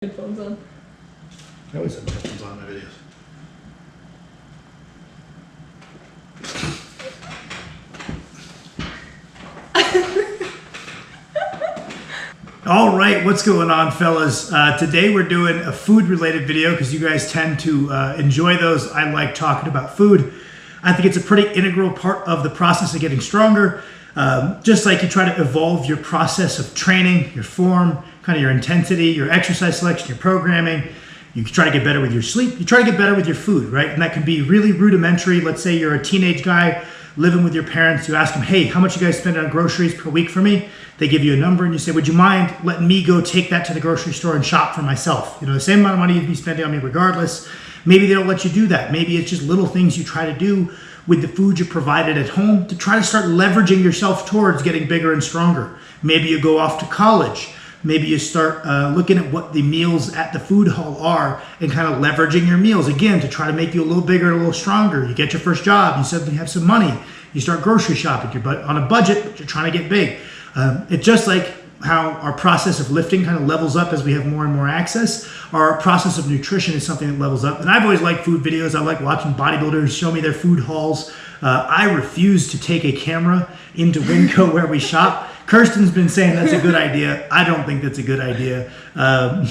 Headphones on. I always have headphones on in my videos. All right, what's going on, fellas? Today we're doing a food-related video because you guys tend to enjoy those. I like talking about food. I think it's a pretty integral part of the process of getting stronger. Just like you try to evolve your process of training, your form, kind of your intensity, your exercise selection, your programming. You try to get better with your sleep. You try to get better with your food, right? And that can be really rudimentary. Let's say you're a teenage guy living with your parents. You ask them, hey, how much you guys spend on groceries per week for me? They give you a number and you say, would you mind letting me go take that to the grocery store and shop for myself? You know, the same amount of money you'd be spending on me regardless. Maybe they don't let you do that. Maybe it's just little things you try to do with the food you provided at home to try to start leveraging yourself towards getting bigger and stronger. Maybe you go off to college. Maybe you start looking at what the meals at the food hall are and kind of leveraging your meals, again, to try to make you a little bigger and a little stronger. You get your first job, you suddenly have some money, you start grocery shopping, you're on a budget, but you're trying to get big. It's just like how our process of lifting kind of levels up as we have more and more access. Our process of nutrition is something that levels up. And I've always liked food videos. I like watching bodybuilders show me their food hauls. I refuse to take a camera into Winco where we shop. Kirsten's been saying that's a good idea. I don't think that's a good idea.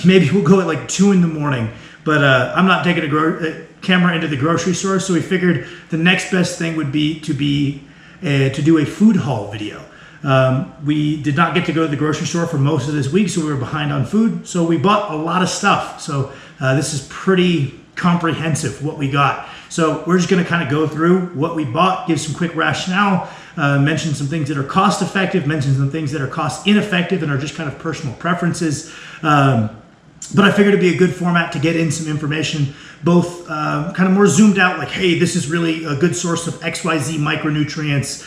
Maybe we'll go at like 2 in the morning, but I'm not taking a camera into the grocery store. So we figured the next best thing would be to do a food haul video. We did not get to go to the grocery store for most of this week, so we were behind on food. So we bought a lot of stuff. So this is pretty comprehensive what we got. So we're just going to kind of go through what we bought, give some quick rationale, mention some things that are cost effective, mention some things that are cost ineffective and are just kind of personal preferences. But I figured it'd be a good format to get in some information, both kind of more zoomed out, like, hey, this is really a good source of XYZ micronutrients.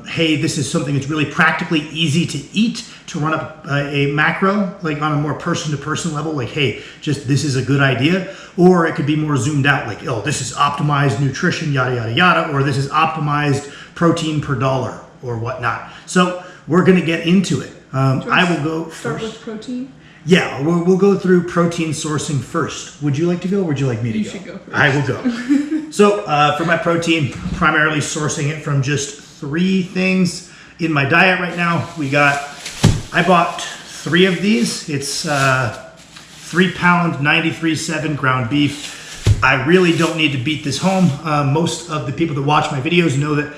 Hey, this is something that's really practically easy to eat, to run up a macro, like on a more person-to-person level, like, hey, just this is a good idea. Or it could be more zoomed out, like, oh, this is optimized nutrition, yada, yada, yada, or this is optimized protein per dollar or whatnot. So we're going to get into it. I will go Start first. with protein. Yeah, we'll go through protein sourcing first. Would you like to go or would you like me to go? You should go first. I will go. So for my protein, primarily sourcing it from just 3 things in my diet right now. I bought 3 of these. It's 3-pound 93.7 ground beef. I really don't need to beat this home. Most of the people that watch my videos know that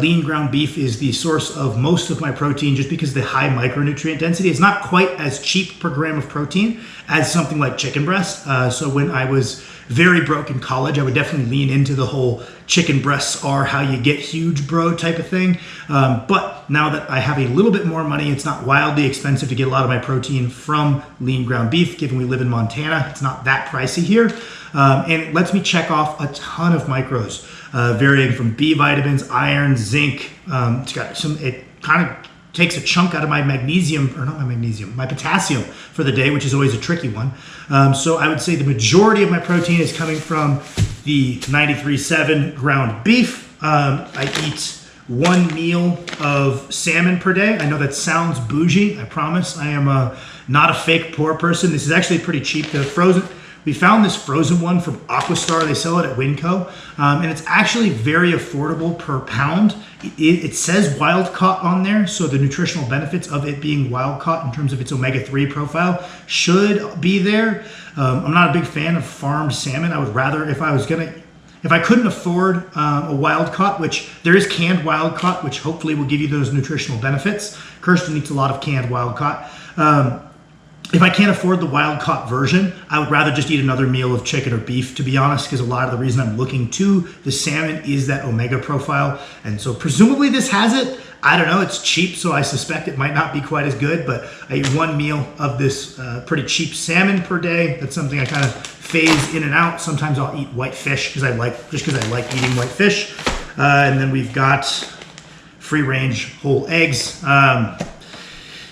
lean ground beef is the source of most of my protein just because of the high micronutrient density. It's not quite as cheap per gram of protein as something like chicken breast. So when I was very broke in college, I would definitely lean into the whole chicken breasts are how you get huge, bro type of thing. But now that I have a little bit more money, it's not wildly expensive to get a lot of my protein from lean ground beef, given we live in Montana. It's not that pricey here. And it lets me check off a ton of macros, varying from B vitamins, iron, zinc. It kind of takes a chunk out of my magnesium, or not my magnesium, my potassium for the day, which is always a tricky one. So I would say the majority of my protein is coming from the 93.7 ground beef. I eat 1 meal of salmon per day. I know that sounds bougie. I promise I am not a fake poor person. This is actually pretty cheap. We found this frozen one from Aquastar. They sell it at Winco, and it's actually very affordable per pound. It says wild caught on there, so the nutritional benefits of it being wild caught in terms of its omega-3 profile should be there. I'm not a big fan of farmed salmon. I would rather, if I couldn't afford a wild caught, which there is canned wild caught, which hopefully will give you those nutritional benefits. Kirsten eats a lot of canned wild caught. If I can't afford the wild caught version, I would rather just eat another meal of chicken or beef, to be honest, because a lot of the reason I'm looking to the salmon is that omega profile. And so presumably this has it. I don't know, it's cheap, so I suspect it might not be quite as good, but I eat 1 meal of this pretty cheap salmon per day. That's something I kind of phase in and out. Sometimes I'll eat white fish because I like eating white fish. And then we've got free range whole eggs.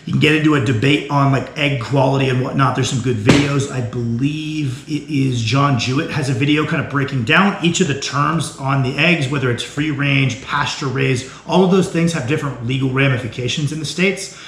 You can get into a debate on like egg quality and whatnot. There's some good videos. I believe it is John Jewett has a video kind of breaking down each of the terms on the eggs, whether it's free range, pasture raised. All of those things have different legal ramifications in the States.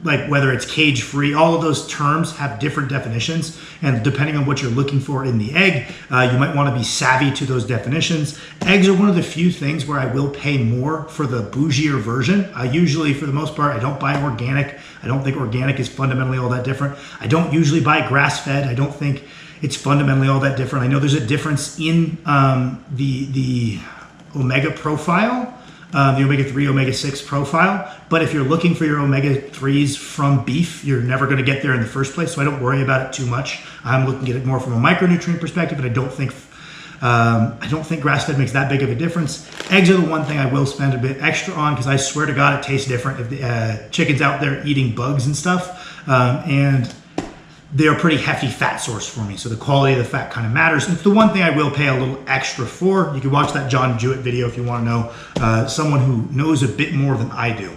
like whether it's cage free, all of those terms have different definitions, and depending on what you're looking for in the egg, you might want to be savvy to those definitions. Eggs are one of the few things where I will pay more for the bougier version. Usually, for the most part, I don't buy organic. I don't think organic is fundamentally all that different. I don't usually buy grass-fed. I don't think it's fundamentally all that different. I know there's a difference in the omega profile, the omega-3, omega-6 profile. But if you're looking for your omega-3s from beef, you're never going to get there in the first place. So I don't worry about it too much. I'm looking at it more from a micronutrient perspective, but I don't think grass-fed makes that big of a difference. Eggs are the one thing I will spend a bit extra on because I swear to God it tastes different if the chicken's out there eating bugs and stuff. And they're a pretty hefty fat source for me, so the quality of the fat kind of matters. It's the one thing I will pay a little extra for. You can watch that John Jewett video if you want to know someone who knows a bit more than I do.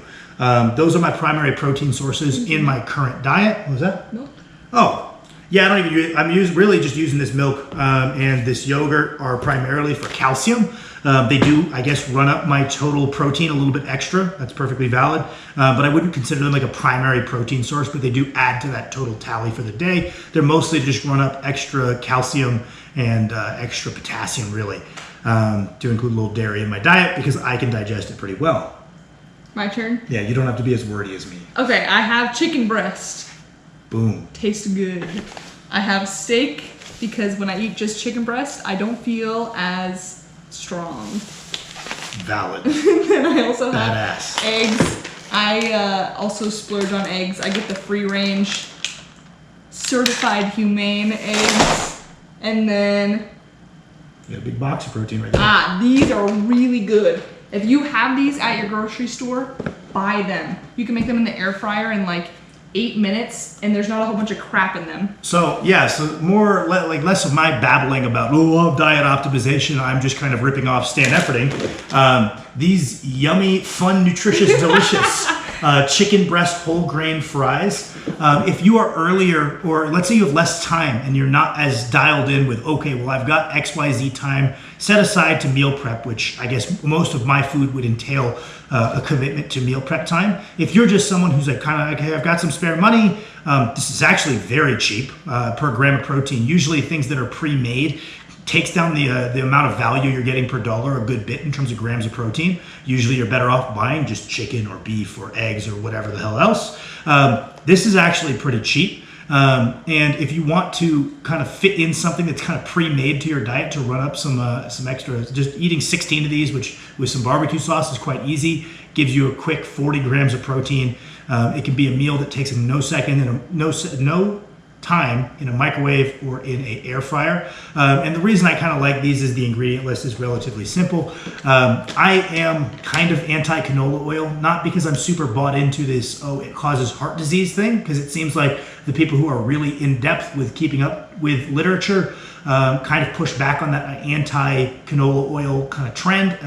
Those are my primary protein sources in my current diet. What was that? Milk. Oh, yeah, I don't even use. I'm really just using this milk and this yogurt are primarily for calcium. They do, I guess, run up my total protein a little bit extra. That's perfectly valid. But I wouldn't consider them like a primary protein source, but they do add to that total tally for the day. They're mostly just run up extra calcium and extra potassium, really, to include a little dairy in my diet because I can digest it pretty well. My turn? Yeah, you don't have to be as wordy as me. Okay, I have chicken breast. Boom. Tastes good. I have steak because when I eat just chicken breast, I don't feel as strong. Valid. Then I also Badass. have eggs. I also splurge on eggs. I get the free range certified humane eggs. And then You got a big box of protein right there. these are really good. If you have these at your grocery store, buy them. You can make them in the air fryer in like 8 minutes, and there's not a whole bunch of crap in them. So yeah, so more like less of my babbling about diet optimization. I'm just kind of ripping off Stan Efferding. These yummy, fun, nutritious, delicious chicken breast whole grain fries. If you are earlier, or let's say you have less time and you're not as dialed in with, okay, well I've got XYZ time set aside to meal prep, which I guess most of my food would entail a commitment to meal prep time. If you're just someone who's like kind of like, hey, I've got some spare money, this is actually very cheap per gram of protein. Usually things that are pre-made takes down the amount of value you're getting per dollar a good bit in terms of grams of protein. Usually you're better off buying just chicken or beef or eggs or whatever the hell else. This is actually pretty cheap. And if you want to kind of fit in something that's kind of pre-made to your diet to run up some extra, just eating 16 of these, which with some barbecue sauce is quite easy, gives you a quick 40 grams of protein. It can be a meal that takes no second and no time in a microwave or in an air fryer. And the reason I kind of like these is the ingredient list is relatively simple. I am kind of anti-canola oil, not because I'm super bought into this, it causes heart disease thing, because it seems like the people who are really in depth with keeping up with literature kind of push back on that anti-canola oil kind of trend,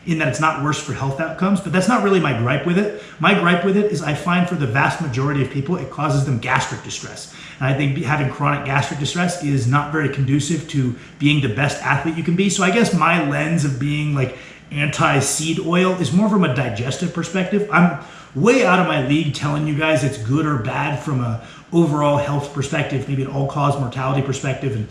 in that it's not worse for health outcomes, but that's not really my gripe with it. My gripe with it is I find for the vast majority of people, it causes them gastric distress. And I think having chronic gastric distress is not very conducive to being the best athlete you can be. So I guess my lens of being like anti-seed oil is more from a digestive perspective. I'm way out of my league telling you guys it's good or bad from a overall health perspective, maybe an all-cause mortality perspective. And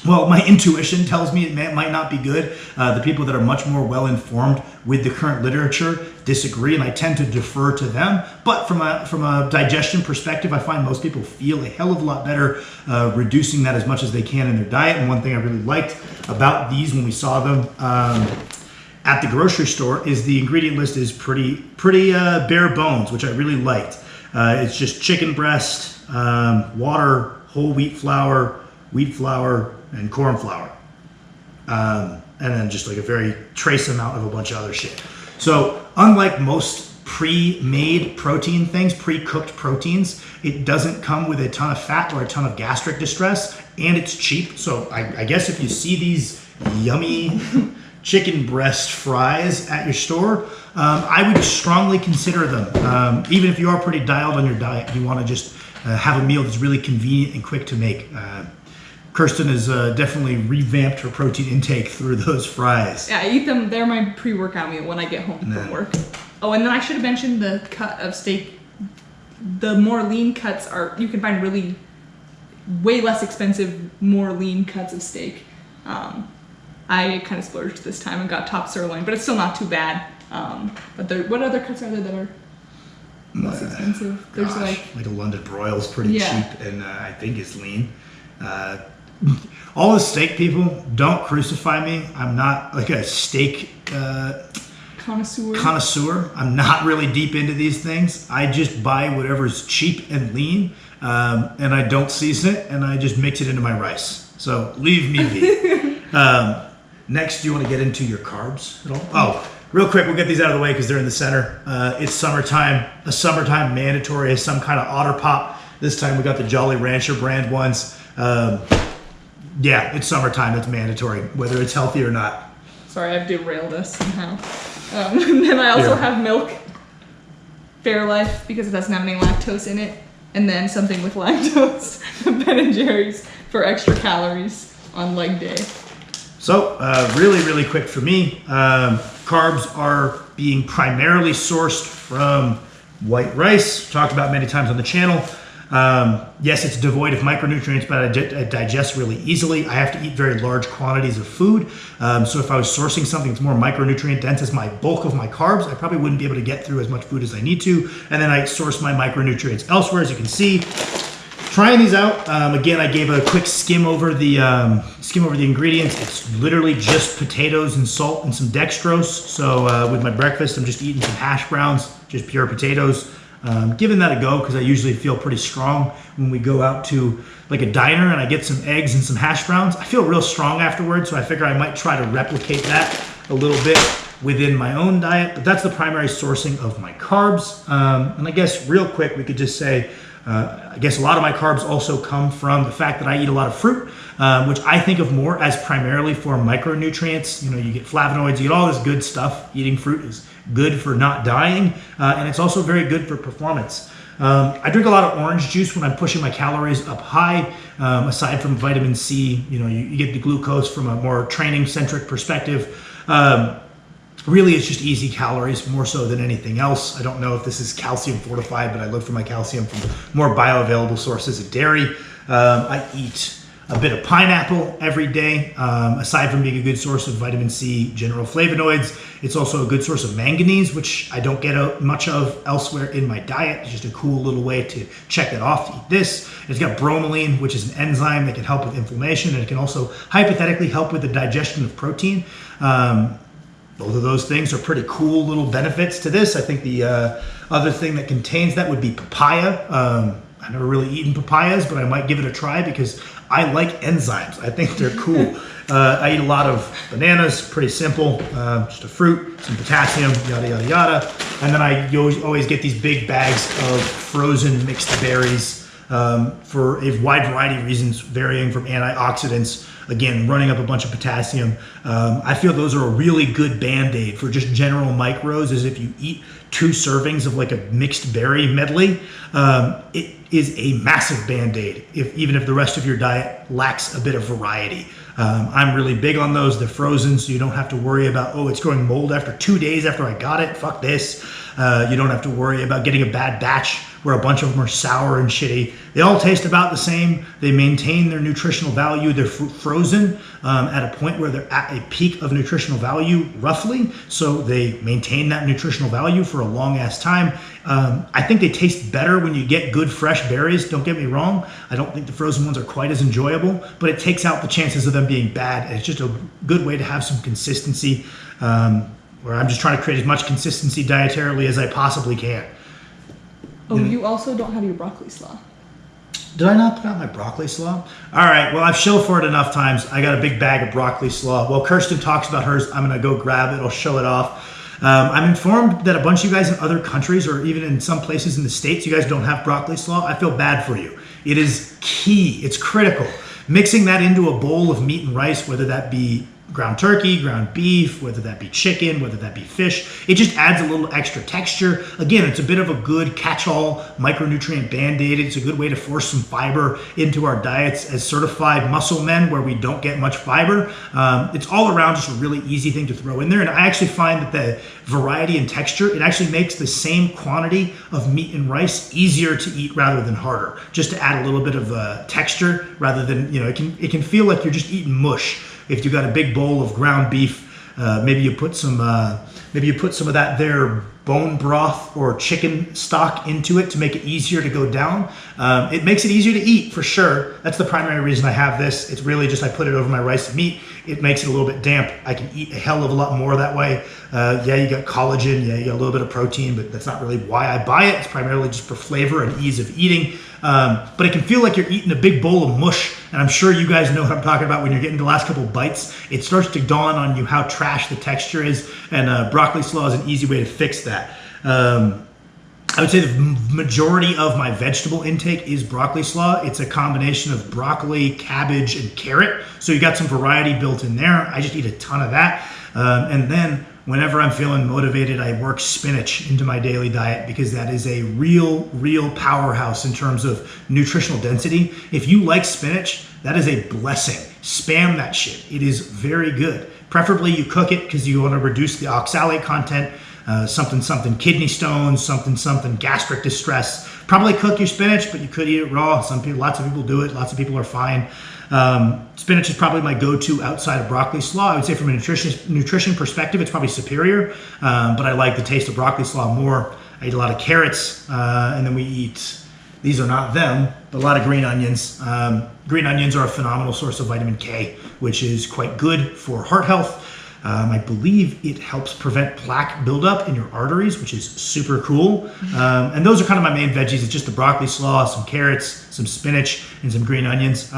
well, my intuition tells me it might not be good. The people that are much more well-informed with the current literature disagree, and I tend to defer to them. But from a digestion perspective, I find most people feel a hell of a lot better reducing that as much as they can in their diet. And one thing I really liked about these when we saw them at the grocery store is the ingredient list is pretty bare bones, which I really liked. It's just chicken breast, water, whole wheat flour, and corn flour. And then just like a very trace amount of a bunch of other shit. So unlike most pre-made protein things, pre-cooked proteins, it doesn't come with a ton of fat or a ton of gastric distress, and it's cheap. So I guess if you see these yummy chicken breast fries at your store, I would strongly consider them. Even if you are pretty dialed on your diet, you want to just have a meal that's really convenient and quick to make. Kirsten has definitely revamped her protein intake through those fries. Yeah, I eat them. They're my pre-workout meal when I get home from work. Oh, and then I should have mentioned the cut of steak the more lean cuts are, you can find really way less expensive, more lean cuts of steak. I kind of splurged this time and got top sirloin, but it's still not too bad. But what other cuts are there that are less expensive? There's like a London broil is pretty Yeah. cheap and I think is lean. All the steak people, don't crucify me. I'm not like a steak connoisseur. I'm not really deep into these things. I just buy whatever's cheap and lean, and I don't season it, and I just mix it into my rice. So leave me be. Next, do you want to get into your carbs at all? Oh, real quick, we'll get these out of the way because they're in the center. It's summertime. A summertime mandatory is some kind of Otter Pop. This time we got the Jolly Rancher brand ones. Yeah, it's summertime. It's mandatory, whether it's healthy or not. Sorry, I've derailed us somehow. And then I also have milk, Fairlife, because it doesn't have any lactose in it. And then something with lactose, Ben & Jerry's, for extra calories on leg day. So, really quick for me, carbs are being primarily sourced from white rice, talked about many times on the channel. Yes, it's devoid of micronutrients, but I digest really easily. I have to eat very large quantities of food. So if I was sourcing something that's more micronutrient dense as my bulk of my carbs, I probably wouldn't be able to get through as much food as I need to. And then I source my micronutrients elsewhere, as you can see. Trying these out, again, I gave a quick skim over the ingredients. It's literally just potatoes and salt and some dextrose. So with my breakfast, I'm just eating some hash browns, just pure potatoes. Giving that a go because I usually feel pretty strong when we go out to like a diner and I get some eggs and some hash browns. I feel real strong afterwards, so I figure I might try to replicate that a little bit within my own diet. But that's the primary sourcing of my carbs. And I guess real quick, we could just say, I guess a lot of my carbs also come from the fact that I eat a lot of fruit, which I think of more as primarily for micronutrients. You know, you get flavonoids, you get all this good stuff. Eating fruit is good for not dying, and it's also very good for performance. I drink a lot of orange juice when I'm pushing my calories up high. Aside from vitamin C, you know, you get the glucose from a more training-centric perspective. Really, it's just easy calories more so than anything else. I don't know if this is calcium fortified, but I look for my calcium from more bioavailable sources of dairy. I eat a bit of pineapple every day. Aside from being a good source of vitamin C, general flavonoids, it's also a good source of manganese, which I don't get much of elsewhere in my diet. It's just a cool little way to check it off to eat this. It's got bromelain, which is an enzyme that can help with inflammation, and it can also hypothetically help with the digestion of protein. Both of those things are pretty cool little benefits to this. I think the other thing that contains that would be papaya. I've never really eaten papayas, but I might give it a try because I like enzymes. I think they're cool. I eat a lot of bananas, pretty simple. Just a fruit, some potassium, yada, yada, yada. And then I always get these big bags of frozen mixed berries for a wide variety of reasons, varying from antioxidants, again, running up a bunch of potassium. I feel those are a really good Band-Aid for just general micros, as if you eat 2 servings of like a mixed berry medley, it is a massive Band-Aid, even if the rest of your diet lacks a bit of variety. I'm really big on those. They're frozen, so you don't have to worry about, oh, it's growing mold after 2 days after I got it. Fuck this. You don't have to worry about getting a bad batch where a bunch of them are sour and shitty. They all taste about the same. They maintain their nutritional value. They're frozen at a point where they're at a peak of nutritional value, roughly. So they maintain that nutritional value for a long ass time. I think they taste better when you get good fresh berries. Don't get me wrong. I don't think the frozen ones are quite as enjoyable, but it takes out the chances of them being bad. And it's just a good way to have some consistency, where I'm just trying to create as much consistency dietarily as I possibly can. Oh, you also don't have your broccoli slaw. Did I not put out my broccoli slaw? All right, well, I've shilled for it enough times. I got a big bag of broccoli slaw. While Kirsten talks about hers, I'm going to go grab it. I'll show it off. I'm informed that a bunch of you guys in other countries, or even in some places in the States, you guys don't have broccoli slaw. I feel bad for you. It is key. It's critical. Mixing that into a bowl of meat and rice, whether that be ground turkey, ground beef, whether that be chicken, whether that be fish. It just adds a little extra texture. Again, it's a bit of a good catch-all micronutrient band-aid. It's a good way to force some fiber into our diets as certified muscle men where we don't get much fiber. It's all around just a really easy thing to throw in there. And I actually find that the variety and texture, it actually makes the same quantity of meat and rice easier to eat rather than harder, just to add a little bit of texture rather than, it can feel like you're just eating mush. If you got a big bowl of ground beef, maybe you put some of that there bone broth or chicken stock into it to make it easier to go down. It makes it easier to eat for sure. That's the primary reason I have this. It's really just I put it over my rice and meat. It makes it a little bit damp. I can eat a hell of a lot more that way. Yeah, you got collagen. Yeah, you got a little bit of protein, but that's not really why I buy it. It's primarily just for flavor and ease of eating. But it can feel like you're eating a big bowl of mush, and I'm sure you guys know what I'm talking about when you're getting the last couple bites. It starts to dawn on you how trash the texture is, and broccoli slaw is an easy way to fix that. I would say the majority of my vegetable intake is broccoli slaw. It's a combination of broccoli, cabbage, and carrot. So you got some variety built in there. I just eat a ton of that. And then whenever I'm feeling motivated, I work spinach into my daily diet because that is a real powerhouse in terms of nutritional density. If you like spinach, that is a blessing. Spam that shit. It is very good. Preferably you cook it because you want to reduce the oxalate content. Something kidney stones, something gastric distress. Probably cook your spinach, but you could eat it raw. Lots of people do it. Lots of people are fine. Spinach is probably my go-to outside of broccoli slaw. I would say from a nutrition perspective, it's probably superior, but I like the taste of broccoli slaw more. I eat a lot of carrots, and then we eat, these are not them, but a lot of green onions. Green onions are a phenomenal source of vitamin K, which is quite good for heart health. I believe it helps prevent plaque buildup in your arteries, which is super cool. And those are kind of my main veggies. It's just the broccoli slaw, some carrots, some spinach, and some green onions.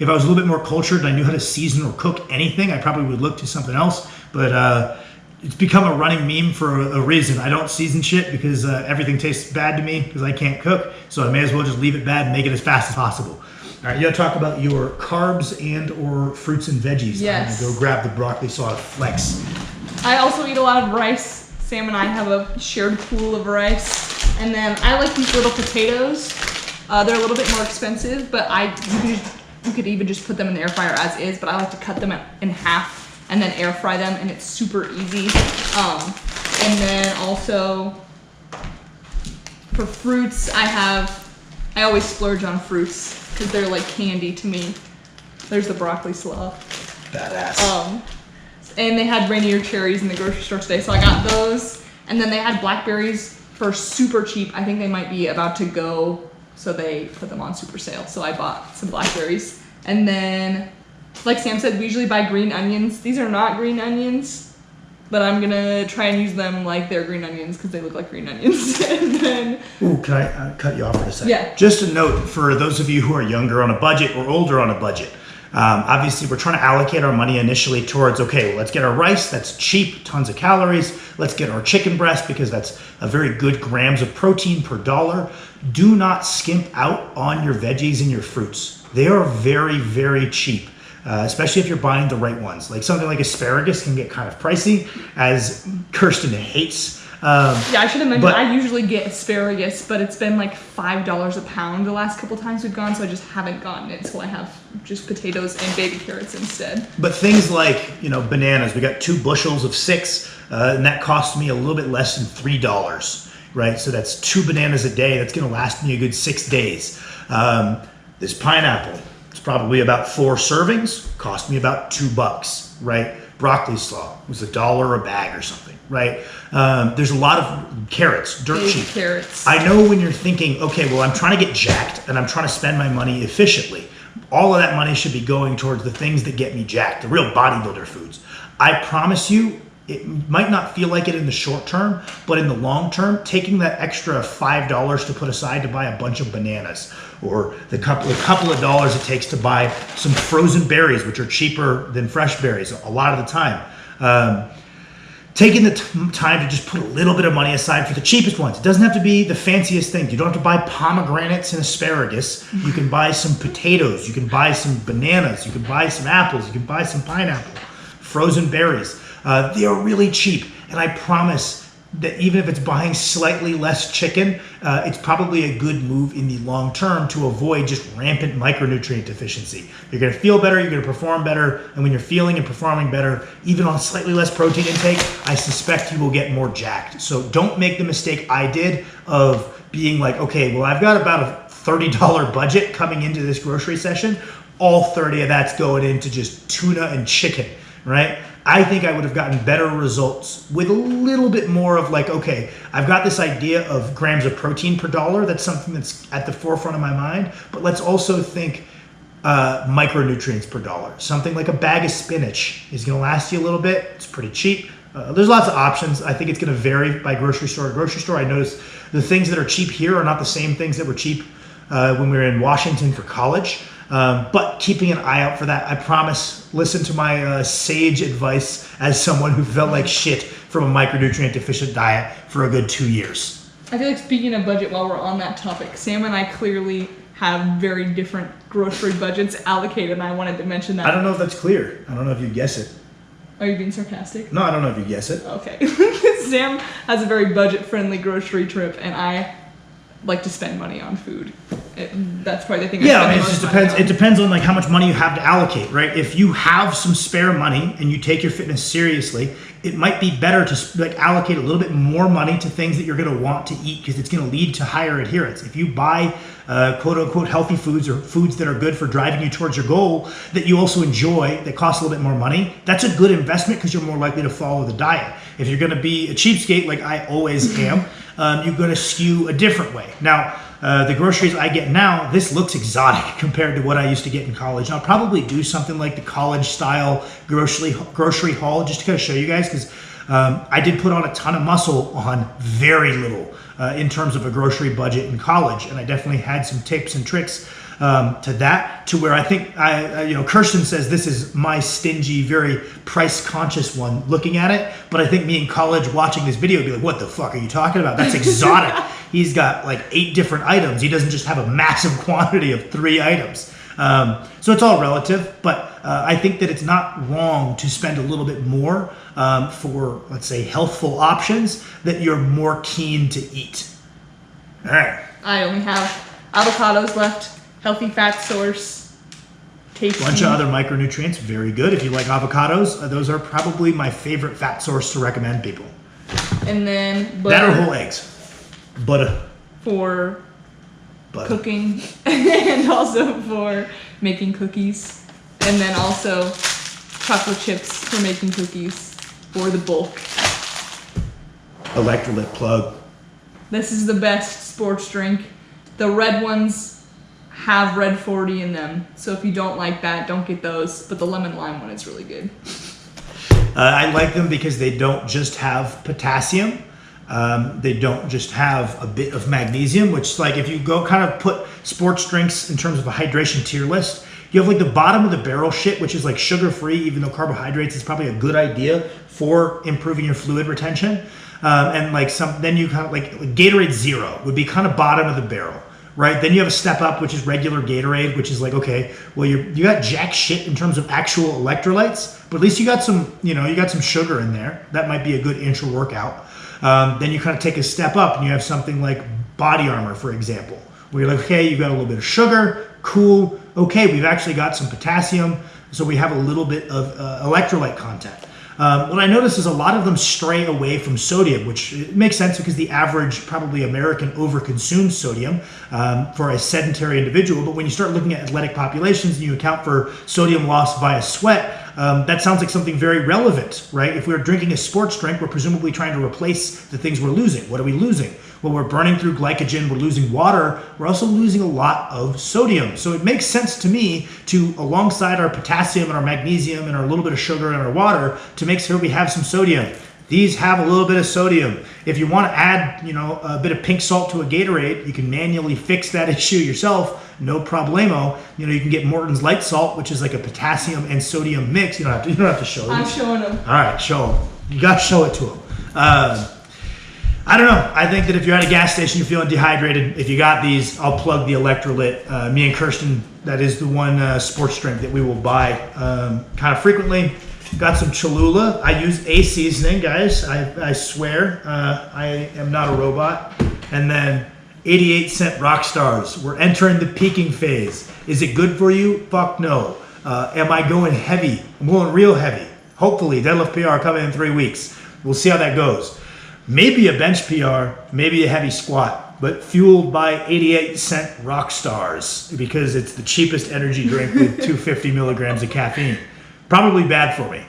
If I was a little bit more cultured and I knew how to season or cook anything, I probably would look to something else. But it's become a running meme for a reason. I don't season shit because everything tastes bad to me because I can't cook. So I may as well just leave it bad and make it as fast as possible. All right, you gotta talk about your carbs and or fruits and veggies. Yes. I'm gonna go grab the broccoli slaw flex. I also eat a lot of rice. Sam and I have a shared pool of rice. And then I like these little potatoes. They're a little bit more expensive, but you could even just put them in the air fryer as is, but I like to cut them in half and then air fry them, and it's super easy. And then also for fruits, I always splurge on fruits because they're like candy to me. There's the broccoli slaw. Badass. And they had Rainier cherries in the grocery store today, so I got those. And then they had blackberries for super cheap. I think they might be about to go, so they put them on super sale. So I bought some blackberries. And then, like Sam said, we usually buy green onions. These are not green onions, but I'm gonna try and use them like they're green onions because they look like green onions. And then, ooh, can I cut you off for a second? Yeah. Just a note for those of you who are younger on a budget or older on a budget. Obviously, we're trying to allocate our money initially towards, okay, well, let's get our rice, that's cheap, tons of calories. Let's get our chicken breast because that's a very good grams of protein per dollar. Do not skimp out on your veggies and your fruits. They are very cheap. Especially if you're buying the right ones. Like something like asparagus can get kind of pricey, as Kirsten hates. yeah, I should have mentioned I usually get asparagus, but it's been like $5 a pound the last couple times we've gone, so I just haven't gotten it. So I have just potatoes and baby carrots instead. But things like, bananas, we got 2 bushels of 6, and that cost me a little bit less than $3, right? So that's 2 bananas a day. That's gonna last me a good 6 days. This pineapple, it's probably about 4 servings, cost me about $2, right? Broccoli slaw was $1 a bag or something, right? There's a lot of carrots, dirt cheap. Carrots. I know when you're thinking, okay, well, I'm trying to get jacked and I'm trying to spend my money efficiently. All of that money should be going towards the things that get me jacked, the real bodybuilder foods. I promise you, it might not feel like it in the short term, but in the long term, taking that extra $5 to put aside to buy a bunch of bananas, or the couple of dollars it takes to buy some frozen berries, which are cheaper than fresh berries a lot of the time. Taking the time to just put a little bit of money aside for the cheapest ones. It doesn't have to be the fanciest things. You don't have to buy pomegranates and asparagus. You can buy some potatoes. You can buy some bananas. You can buy some apples. You can buy some pineapple. frozen berries. They are really cheap, and I promise that even if it's buying slightly less chicken, it's probably a good move in the long term to avoid just rampant micronutrient deficiency. You're going to feel better, you're going to perform better, and when you're feeling and performing better, even on slightly less protein intake, I suspect you will get more jacked. So don't make the mistake I did of being like, okay, well, I've got about a $30 budget coming into this grocery session. All 30 of that's going into just tuna and chicken, right? I think I would have gotten better results with a little bit more of like, okay, I've got this idea of grams of protein per dollar. That's something that's at the forefront of my mind. But let's also think micronutrients per dollar. Something like a bag of spinach is going to last you a little bit. It's pretty cheap. There's lots of options. I think it's going to vary by grocery store to grocery store. I noticed the things that are cheap here are not the same things that were cheap when we were in Washington for college. But keeping an eye out for that, I promise, listen to my sage advice as someone who felt like shit from a micronutrient deficient diet for a good 2 years. I feel like speaking of budget while we're on that topic, Sam and I clearly have very different grocery budgets allocated, and I wanted to mention that. I don't know if that's clear. I don't know if you guess it. Are you being sarcastic? No, I don't know if you guess it. Okay. Sam has a very budget-friendly grocery trip, and I like to spend money on food. That's probably the thing. Yeah, I mean, it just depends. It depends on like how much money you have to allocate, right? If you have some spare money and you take your fitness seriously, it might be better to like allocate a little bit more money to things that you're going to want to eat because it's going to lead to higher adherence. If you buy quote unquote healthy foods or foods that are good for driving you towards your goal that you also enjoy that cost a little bit more money, that's a good investment because you're more likely to follow the diet. If you're going to be a cheapskate like I always am, you're going to skew a different way. Now, the groceries I get now, this looks exotic compared to what I used to get in college. And I'll probably do something like the college style grocery haul just to kind of show you guys because I did put on a ton of muscle on very little in terms of a grocery budget in college. And I definitely had some tips and tricks to that, to where I think Kirsten says this is my stingy, very price conscious one looking at it. But I think me in college watching this video would be like, what the fuck are you talking about? That's exotic. He's got like 8 different items. He doesn't just have a massive quantity of 3 items. So it's all relative, but I think that it's not wrong to spend a little bit more for, let's say, healthful options that you're more keen to eat. All right. I only have avocados left. Healthy fat source. Tasty. Bunch of other micronutrients. Very good. If you like avocados, those are probably my favorite fat source to recommend people. And then butter. That or whole eggs. Butter. For cooking and also for making cookies. And then also chocolate chips for making cookies for the bulk. Electrolyte plug. This is the best sports drink. The red ones have red 40 in them, so if you don't like that, don't get those. But the lemon lime one is really good. I like them because they don't just have potassium. They don't just have a bit of magnesium, which like if you go kind of put sports drinks in terms of a hydration tier list, you have like the bottom of the barrel shit, which is like sugar free, even though carbohydrates is probably a good idea for improving your fluid retention. And like then you kind of like Gatorade Zero would be kind of bottom of the barrel. Right, then you have a step up, which is regular Gatorade, which is like, okay, well you got jack shit in terms of actual electrolytes, but at least you got some, you got some sugar in there. That might be a good intro workout. Then you kind of take a step up and you have something like Body Armor, for example, where you're like, okay, you've got a little bit of sugar, cool. Okay, we've actually got some potassium, so we have a little bit of electrolyte content. What I notice is a lot of them stray away from sodium, which makes sense because the average probably American overconsumes sodium for a sedentary individual. But when you start looking at athletic populations and you account for sodium loss via sweat, that sounds like something very relevant, right? If we're drinking a sports drink, we're presumably trying to replace the things we're losing. What are we losing? Well, we're burning through glycogen, we're losing water, we're also losing a lot of sodium. So it makes sense to me to, alongside our potassium and our magnesium and our little bit of sugar and our water, to make sure we have some sodium. These have a little bit of sodium. If you want to add, a bit of pink salt to a Gatorade, you can manually fix that issue yourself, no problemo. You can get Morton's Light Salt, which is like a potassium and sodium mix. You don't have to show them. I'm showing them. All right, show them. You got to show it to them. I don't know. I think that if you're at a gas station, you're feeling dehydrated, if you got these, I'll plug the Electrolyte. Me and Kirsten, that is the one sports drink that we will buy kind of frequently. Got some Cholula. I use a seasoning, guys. I swear. I am not a robot. And then 88-cent Rock Stars. We're entering the peaking phase. Is it good for you? Fuck no. Am I going heavy? I'm going real heavy. Hopefully, deadlift PR coming in 3 weeks. We'll see how that goes. Maybe a bench PR, maybe a heavy squat, but fueled by 88-cent Rock Stars because it's the cheapest energy drink with 250 milligrams of caffeine. Probably bad for me.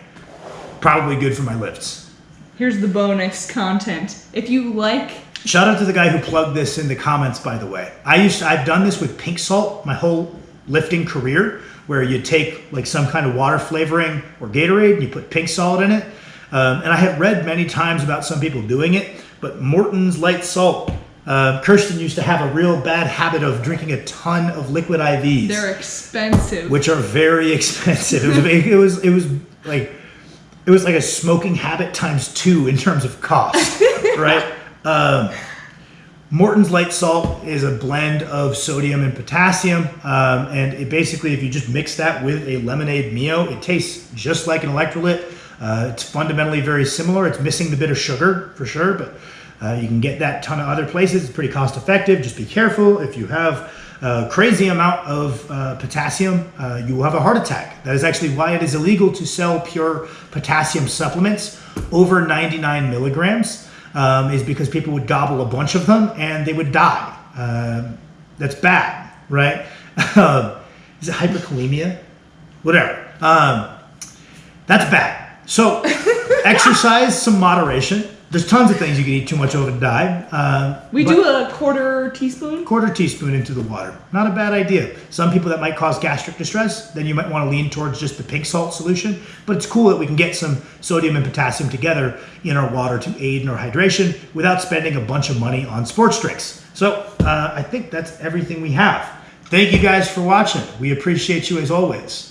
Probably good for my lifts. Here's the bonus content. If you like, shout out to the guy who plugged this in the comments, by the way. I've done this with pink salt my whole lifting career, where you take like some kind of water flavoring or Gatorade and you put pink salt in it. And I have read many times about some people doing it, but Morton's Light Salt. Kirsten used to have a real bad habit of drinking a ton of liquid IVs. they're expensive. Which are very expensive. It was like a smoking habit times 2 in terms of cost, right? Morton's Light Salt is a blend of sodium and potassium, and it basically, if you just mix that with a lemonade Mio, it tastes just like an electrolyte. It's fundamentally very similar. It's missing the bit of sugar for sure, but you can get that ton of other places. It's pretty cost effective. Just be careful. If you have a crazy amount of potassium, you will have a heart attack. That is actually why it is illegal to sell pure potassium supplements over 99 milligrams, is because people would gobble a bunch of them and they would die. That's bad, right? Is it hyperkalemia? Whatever. That's bad. So exercise, some moderation. There's tons of things you can eat too much of and die. We do a quarter teaspoon. Quarter teaspoon into the water. Not a bad idea. Some people that might cause gastric distress, then you might want to lean towards just the pink salt solution. But it's cool that we can get some sodium and potassium together in our water to aid in our hydration without spending a bunch of money on sports drinks. So I think that's everything we have. Thank you guys for watching. We appreciate you as always.